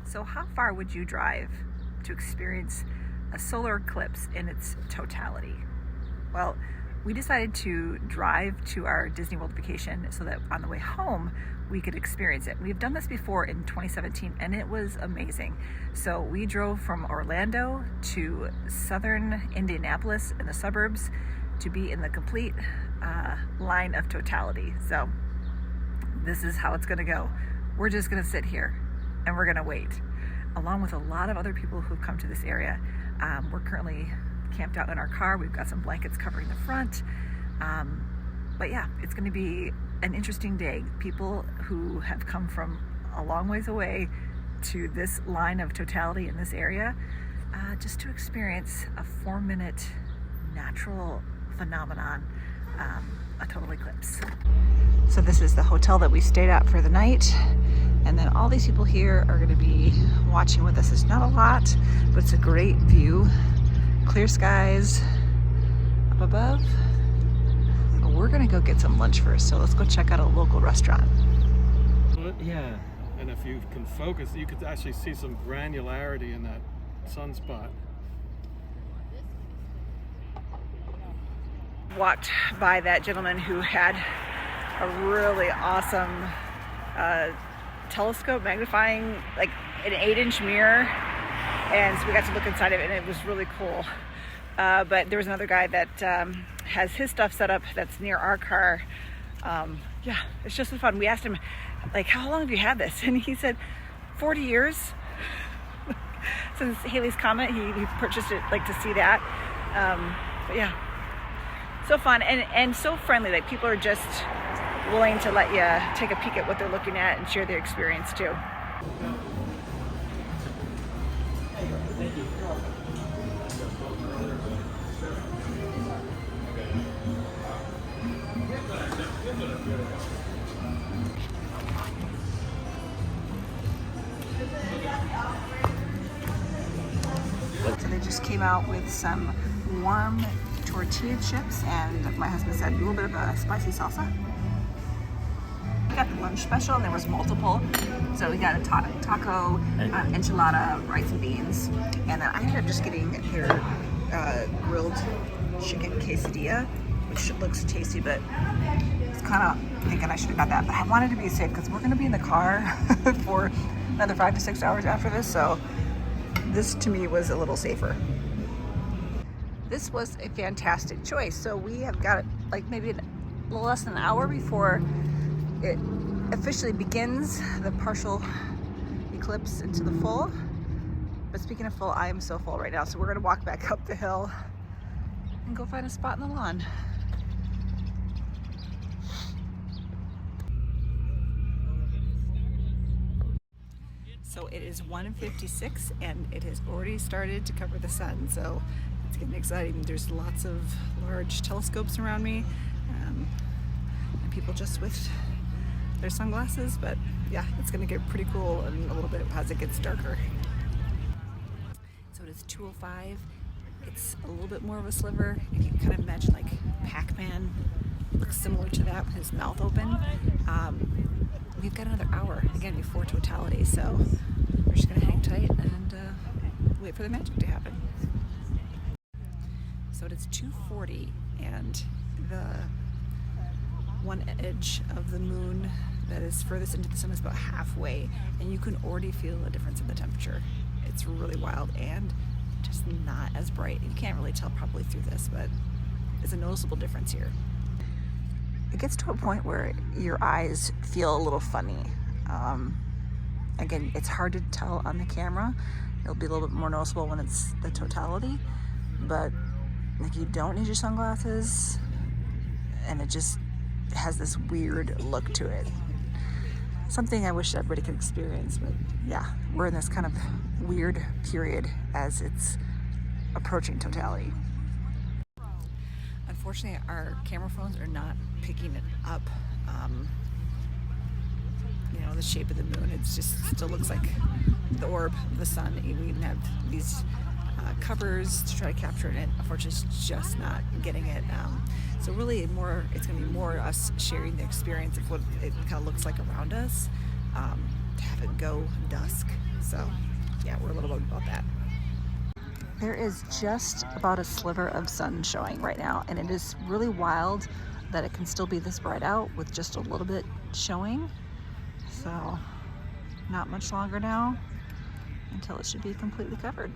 So how far would you drive to experience a solar eclipse in its totality? Well, we decided to drive to our Disney World vacation so that on the way home we could experience it. We've done this before in 2017 and it was amazing. So we drove from Orlando to southern Indianapolis in the suburbs to be in the complete line of totality. So this is how it's gonna go. We're just gonna sit here and we're gonna wait, along with a lot of other people who've come to this area. We're currently camped out in our car. We've got some blankets covering the front. But yeah, it's gonna be an interesting day. People who have come from a long ways away to this line of totality in this area, just to experience a 4-minute natural phenomenon, a total eclipse. So this is the hotel that we stayed at for the night. And then all these people here are gonna be watching with us. It's not a lot, but it's a great view. Clear skies up above. But we're gonna go get some lunch first, so let's go check out a local restaurant. Yeah, and if you can focus, you could actually see some granularity in that sunspot. Walked by that gentleman who had a really awesome telescope magnifying, like an 8-inch mirror, and so we got to look inside of it and it was really cool. But there was another guy that has his stuff set up that's near our car. Yeah, it's just fun. We asked him, like, how long have you had this? And he said 40 years since Halley's Comet. He purchased it like to see that. But yeah, so fun and so friendly. Like, people are just willing to let you take a peek at what they're looking at and share their experience too. So they just came out with some warm tortilla chips, and my husband said a little bit of a spicy salsa. We got the lunch special and there was multiple. So we got a taco, enchilada, rice and beans. And then I ended up just getting their grilled chicken quesadilla, which looks tasty, but it's kind of thinking I should have got that. But I wanted to be safe because we're gonna be in the car for another 5 to 6 hours after this. So this to me was a little safer. This was a fantastic choice. So we have got like maybe a little less than an hour before it officially begins, the partial eclipse into the full. But speaking of full, I am so full right now. So we're gonna walk back up the hill and go find a spot in the lawn. So it is 1:56 and it has already started to cover the sun. So it's getting exciting. There's lots of large telescopes around me, and people just with their sunglasses, but yeah, it's gonna get pretty cool in a little bit as it gets darker. So it is 2:05. It's a little bit more of a sliver. If you can kind of imagine like Pac-Man, looks similar to that with his mouth open. We've got another hour again before totality, so we're just gonna hang tight and wait for the magic to happen. So it's 2:40 and the one edge of the moon that is furthest into the sun is about halfway, and you can already feel a difference in the temperature. It's really wild and just not as bright. You can't really tell probably through this, but it's a noticeable difference here. It gets to a point where your eyes feel a little funny. Again, it's hard to tell on the camera. It'll be a little bit more noticeable when it's the totality, but like, you don't need your sunglasses and it just has this weird look to it. Something I wish everybody could experience, but yeah, we're in this kind of weird period as it's approaching totality. Unfortunately, our camera phones are not picking it up. You know, the shape of the moon, it's just still looks like the orb of the sun. We even have these covers to try to capture it, and unfortunately it's just not getting it. So really it's going to be more us sharing the experience of what it kind of looks like around us. To have go dusk. So yeah, we're a little bummed about that. There is just about a sliver of sun showing right now, and it is really wild that it can still be this bright out with just a little bit showing. So not much longer now until it should be completely covered.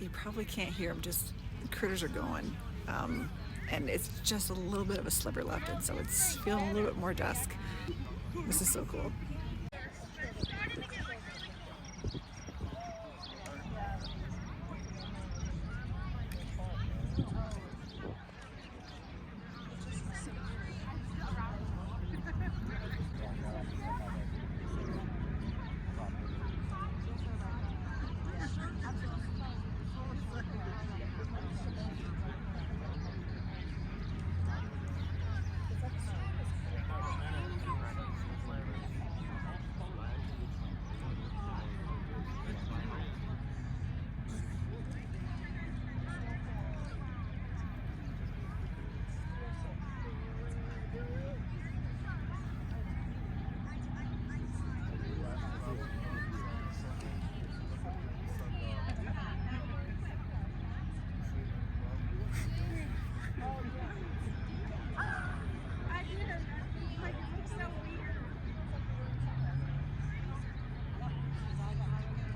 You probably can't hear them, just the critters are going. And it's just a little bit of a sliver left, and so it's feeling a little bit more dusk. This is so cool.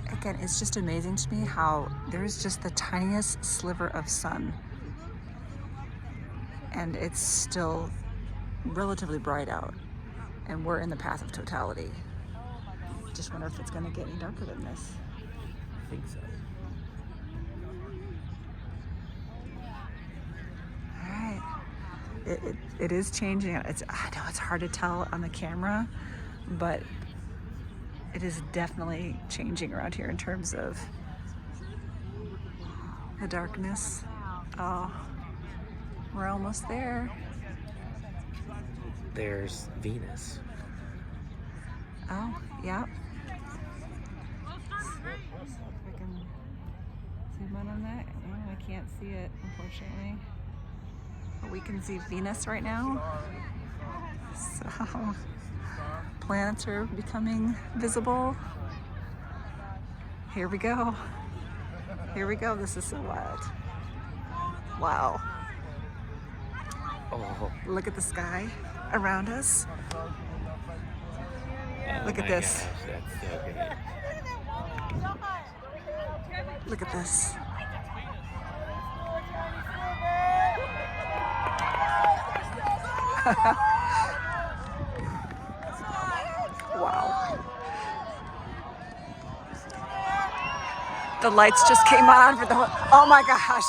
Again, it's just amazing to me how there's just the tiniest sliver of sun and it's still relatively bright out, and we're in the path of totality. Just wonder if it's going to get any darker than this. I think so. All right. It is changing. I know it's hard to tell on the camera, but it is definitely changing around here in terms of the darkness. Oh, we're almost there. There's Venus. Oh, yeah. If I can zoom in on that. Oh, I can't see it, unfortunately. But we can see Venus right now. So planets are becoming visible. Here we go. Here we go. This is so wild. Wow. Oh. Look at the sky around us. Look at this. Gosh, that's so great. Look at this. Wow. The lights just came on for the whole, oh my gosh.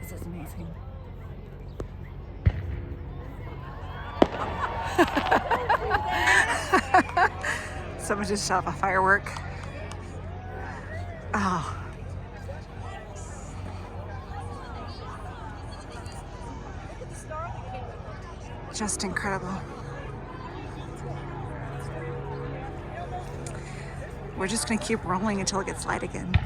This is amazing. Someone just shot off a firework. Oh. Just incredible. We're just gonna keep rolling until it gets light again.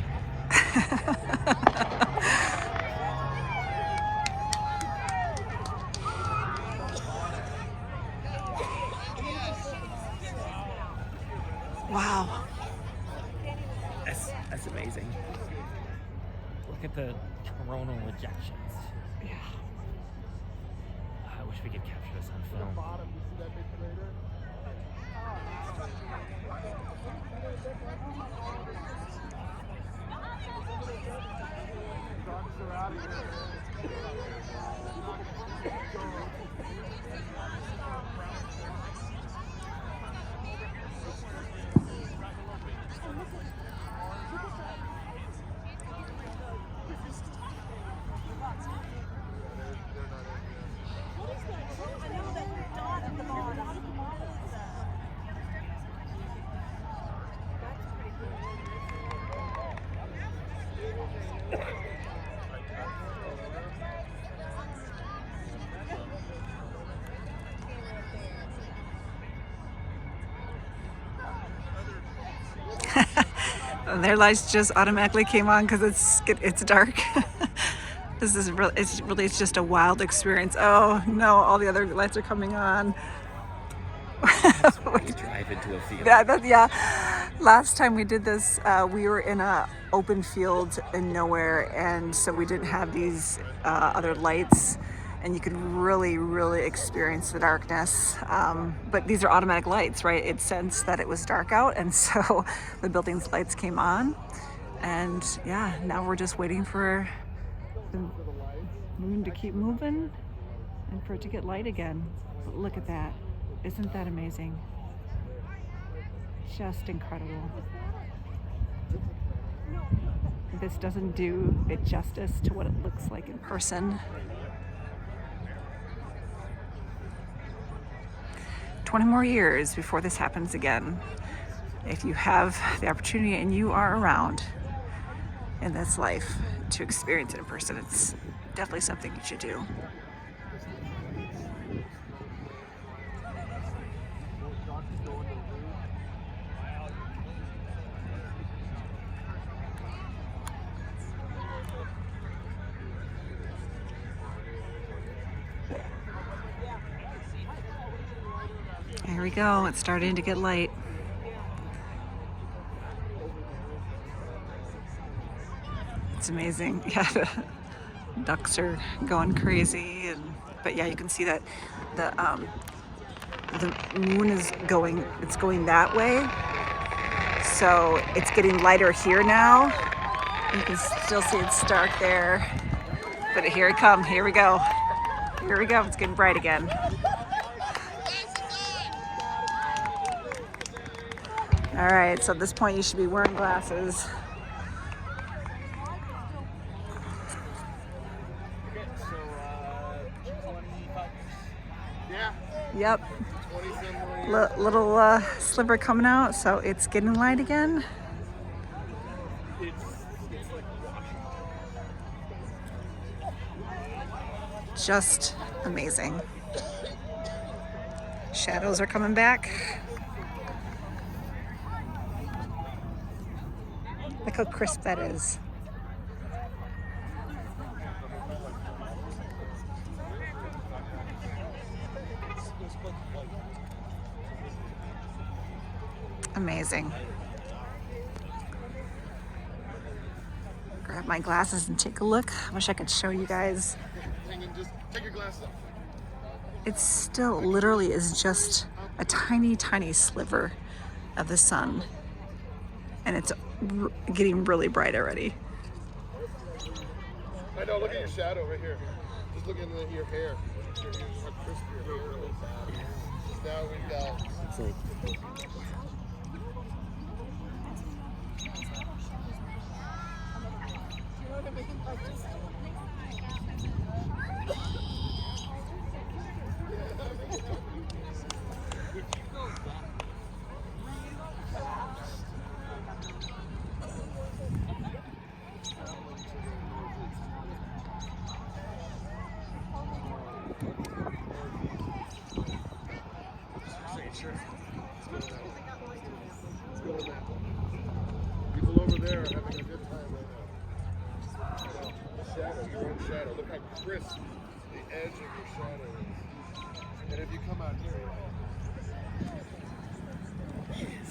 Wow. That's amazing. Look at the coronal ejections. Yeah. I wish we could capture this on film. Their lights just automatically came on because it's dark. This is really it's just a wild experience. Oh no, all the other lights are coming on. We drive into a field. Yeah. Last time we did this, we were in a open field in nowhere, and so we didn't have these other lights, and you could really experience the darkness. But these are automatic lights, right? It sensed that it was dark out, and so the building's lights came on. And yeah, now we're just waiting for the moon to keep moving and for it to get light again. Look at that. Isn't that amazing? Just incredible. This doesn't do it justice to what it looks like in person. 20 more years before this happens again. If you have the opportunity and you are around in this life to experience it in person, it's definitely something you should do. Here we go, it's starting to get light. It's amazing. Yeah, the ducks are going crazy, but yeah, you can see that the moon is going that way. So it's getting lighter here now. You can still see it's dark there. But here it comes. Here we go. Here we go. It's getting bright again. All right, so at this point you should be wearing glasses. Yep. Little sliver coming out, so it's getting light again. Just amazing. Shadows are coming back. Look how crisp that is. Amazing. Grab my glasses and take a look. I wish I could show you guys. Just take your glasses off. It still literally is just a tiny sliver of the sun. And it's getting really bright already. I know, look at your shadow right here. Just look at your hair. Now we've got... It's like... People over there are having a good time right now. Shadow, your own shadow. Look how crisp the edge of your shadow is. And if you come out here,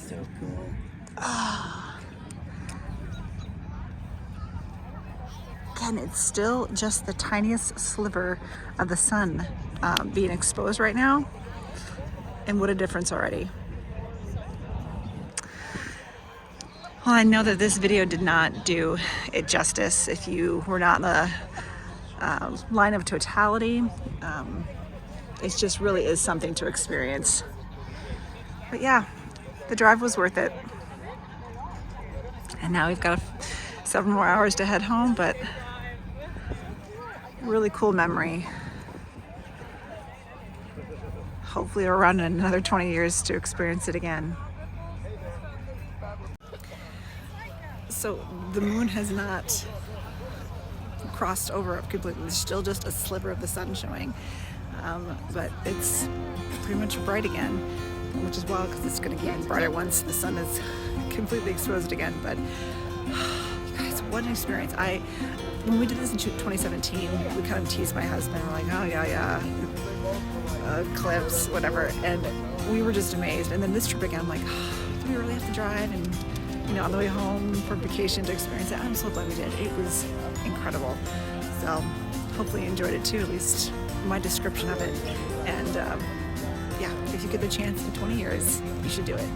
So cool. Again, it's still just the tiniest sliver of the sun being exposed right now. And what a difference already. Well, I know that this video did not do it justice if you were not in the line of totality. It just really is something to experience. But yeah, the drive was worth it. And now we've got several more hours to head home, but really cool memory. Hopefully we're around in another 20 years to experience it again. So the moon has not crossed over completely. There's still just a sliver of the sun showing, but it's pretty much bright again. which is wild because it's going to get even brighter once the sun is completely exposed again. But you guys, what an experience. When we did this in 2017, we kind of teased my husband. We're like, oh yeah, Eclipse, whatever. And we were just amazed. And then this trip again, I'm like, do we really have to drive? And on the way home from vacation to experience it, I'm so glad we did. It was incredible. So hopefully you enjoyed it too, at least my description of it. And yeah, if you get the chance in 20 years, you should do it.